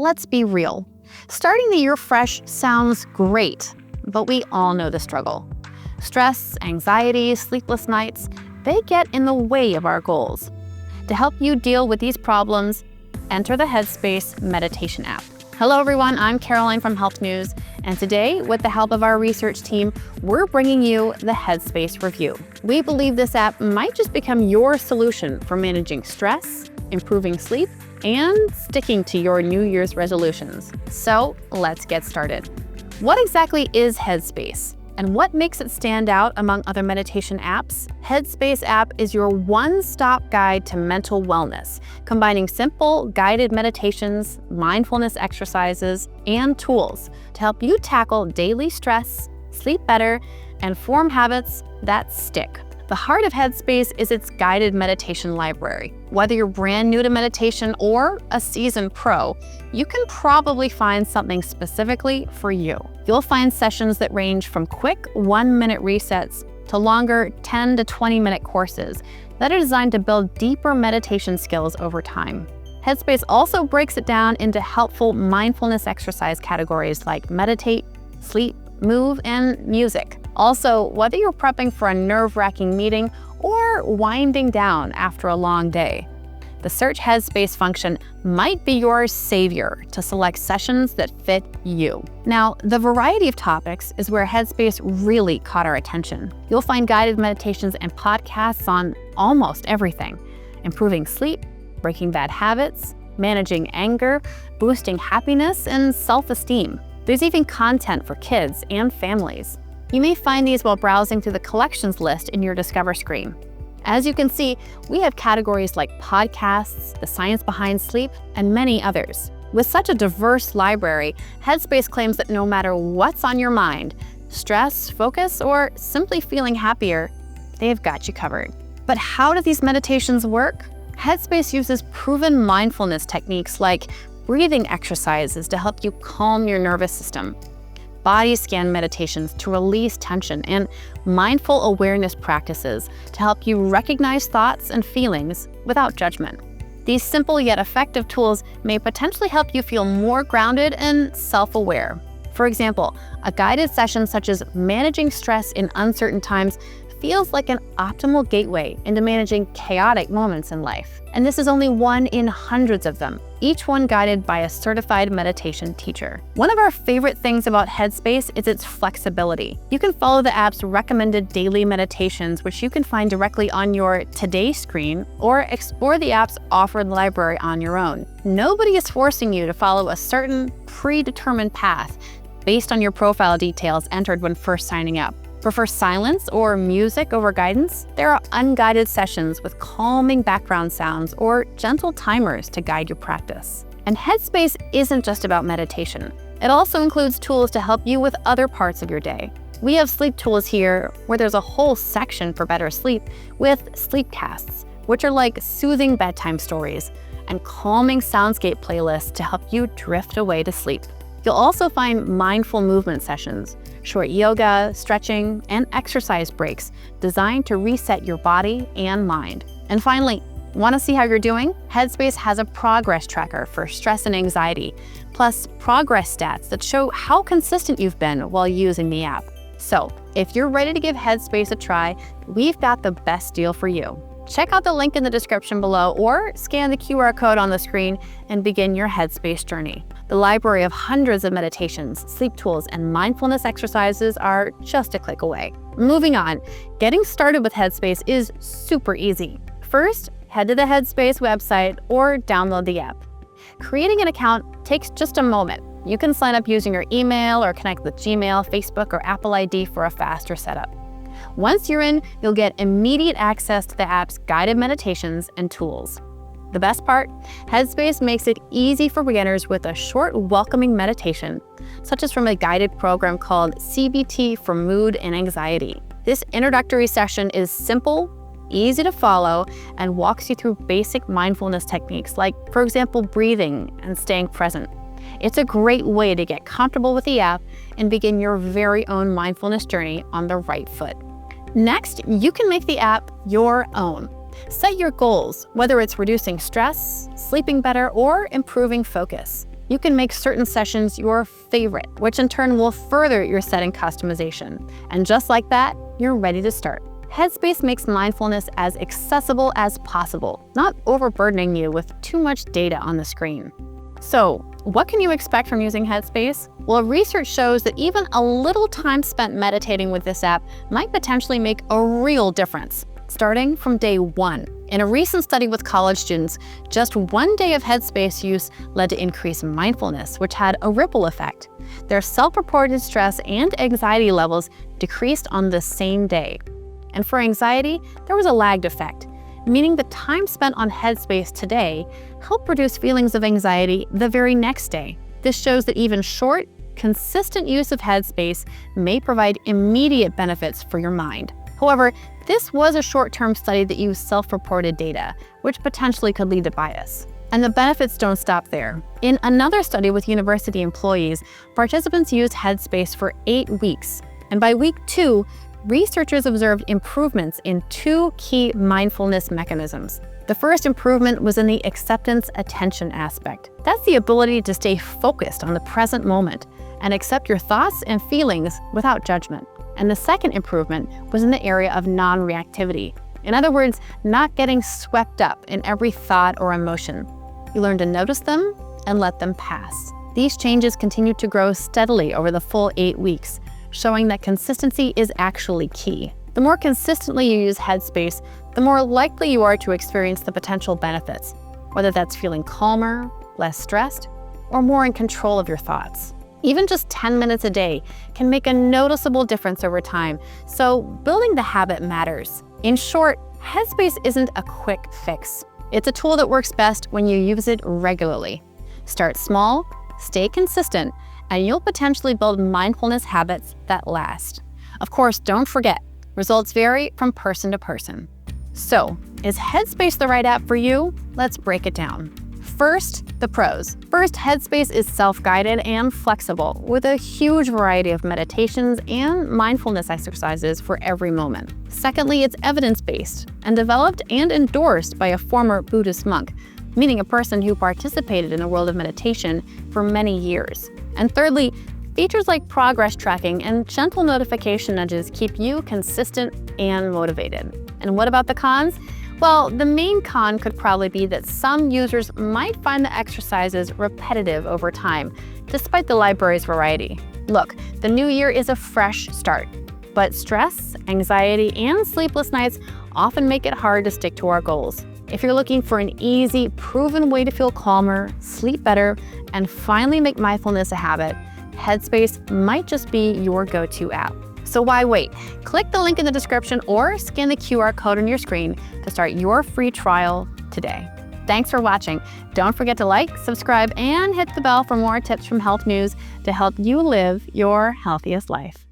let's be real. Starting the year fresh sounds great, but we all know the struggle. Stress, anxiety, sleepless nights, they get in the way of our goals. To help you deal with these problems, enter the Headspace meditation app. Hello everyone, I'm Caroline from Healthnews, and today, with the help of our research team, we're bringing you the Headspace Review. We believe this app might just become your solution for managing stress, improving sleep, and sticking to your New Year's resolutions. So let's get started. What exactly is Headspace? And what makes it stand out among other meditation apps? Headspace app is your one-stop guide to mental wellness, combining simple guided meditations, mindfulness exercises, and tools to help you tackle daily stress, sleep better, and form habits that stick. The heart of Headspace is its guided meditation library. Whether you're brand new to meditation or a seasoned pro, you can probably find something specifically for you. You'll find sessions that range from quick 1-minute resets to longer 10 to 20-minute courses that are designed to build deeper meditation skills over time. Headspace also breaks it down into helpful mindfulness exercise categories like meditate, sleep, move, and music. Also, whether you're prepping for a nerve-wracking meeting or winding down after a long day, the Search Headspace function might be your savior to select sessions that fit you. Now, the variety of topics is where Headspace really caught our attention. You'll find guided meditations and podcasts on almost everything: improving sleep, breaking bad habits, managing anger, boosting happiness, and self-esteem. There's even content for kids and families. You may find these while browsing through the collections list in your Discover screen. As you can see, we have categories like podcasts, the science behind sleep, and many others. With such a diverse library, Headspace claims that no matter what's on your mind, stress, focus, or simply feeling happier, they've got you covered. But how do these meditations work? Headspace uses proven mindfulness techniques like breathing exercises to help you calm your nervous system, body scan meditations to release tension, and mindful awareness practices to help you recognize thoughts and feelings without judgment. These simple yet effective tools may potentially help you feel more grounded and self-aware. For example, a guided session such as managing stress in uncertain times feels like an optimal gateway into managing chaotic moments in life. And this is only one in hundreds of them, each one guided by a certified meditation teacher. One of our favorite things about Headspace is its flexibility. You can follow the app's recommended daily meditations, which you can find directly on your Today screen, or explore the app's offered library on your own. Nobody is forcing you to follow a certain predetermined path based on your profile details entered when first signing up. Prefer silence or music over guidance? There are unguided sessions with calming background sounds or gentle timers to guide your practice. And Headspace isn't just about meditation. It also includes tools to help you with other parts of your day. We have sleep tools here, where there's a whole section for better sleep with sleepcasts, which are like soothing bedtime stories, and calming soundscape playlists to help you drift away to sleep. You'll also find mindful movement sessions, short yoga, stretching, and exercise breaks designed to reset your body and mind. And finally, want to see how you're doing? Headspace has a progress tracker for stress and anxiety, plus progress stats that show how consistent you've been while using the app. So, if you're ready to give Headspace a try, we've got the best deal for you. Check out the link in the description below or scan the QR code on the screen and begin your Headspace journey. The library of hundreds of meditations, sleep tools, and mindfulness exercises are just a click away. Moving on, getting started with Headspace is super easy. First, head to the Headspace website or download the app. Creating an account takes just a moment. You can sign up using your email or connect with Gmail, Facebook, or Apple ID for a faster setup. Once you're in, you'll get immediate access to the app's guided meditations and tools. The best part? Headspace makes it easy for beginners with a short, welcoming meditation, such as from a guided program called CBT for Mood and Anxiety. This introductory session is simple, easy to follow, and walks you through basic mindfulness techniques like, for example, breathing and staying present. It's a great way to get comfortable with the app and begin your very own mindfulness journey on the right foot. Next, you can make the app your own. Set your goals, whether it's reducing stress, sleeping better, or improving focus. You can make certain sessions your favorite, which in turn will further your setting customization. And just like that, you're ready to start. Headspace makes mindfulness as accessible as possible, not overburdening you with too much data on the screen. So, what can you expect from using Headspace? Well, research shows that even a little time spent meditating with this app might potentially make a real difference, starting from day one. In a recent study with college students, just 1 day of Headspace use led to increased mindfulness, which had a ripple effect. Their self-reported stress and anxiety levels decreased on the same day. And for anxiety, there was a lagged effect, meaning the time spent on Headspace today helped reduce feelings of anxiety the very next day. This shows that even short, consistent use of Headspace may provide immediate benefits for your mind. However, this was a short-term study that used self-reported data, which potentially could lead to bias. And the benefits don't stop there. In another study with university employees, participants used Headspace for 8 weeks. And by week 2, researchers observed improvements in 2 key mindfulness mechanisms. The first improvement was in the acceptance attention aspect. That's the ability to stay focused on the present moment and accept your thoughts and feelings without judgment. And the second improvement was in the area of non-reactivity. In other words, not getting swept up in every thought or emotion. You learn to notice them and let them pass. These changes continued to grow steadily over the full 8 weeks, showing that consistency is actually key. The more consistently you use Headspace, the more likely you are to experience the potential benefits, whether that's feeling calmer, less stressed, or more in control of your thoughts. Even just 10 minutes a day can make a noticeable difference over time, so building the habit matters. In short, Headspace isn't a quick fix. It's a tool that works best when you use it regularly. Start small, stay consistent, and you'll potentially build mindfulness habits that last. Of course, don't forget, results vary from person to person. So, is Headspace the right app for you? Let's break it down. First, the pros. First, Headspace is self-guided and flexible with a huge variety of meditations and mindfulness exercises for every moment. Secondly, it's evidence-based and developed and endorsed by a former Buddhist monk, meaning a person who participated in the world of meditation for many years. And thirdly, features like progress tracking and gentle notification nudges keep you consistent and motivated. And what about the cons? Well, the main con could probably be that some users might find the exercises repetitive over time, despite the library's variety. Look, the new year is a fresh start, but stress, anxiety, and sleepless nights often make it hard to stick to our goals. If you're looking for an easy, proven way to feel calmer, sleep better, and finally make mindfulness a habit, Headspace might just be your go-to app. So why wait? Click the link in the description or scan the QR code on your screen to start your free trial today. Thanks for watching. Don't forget to like, subscribe, and hit the bell for more tips from Health News to help you live your healthiest life.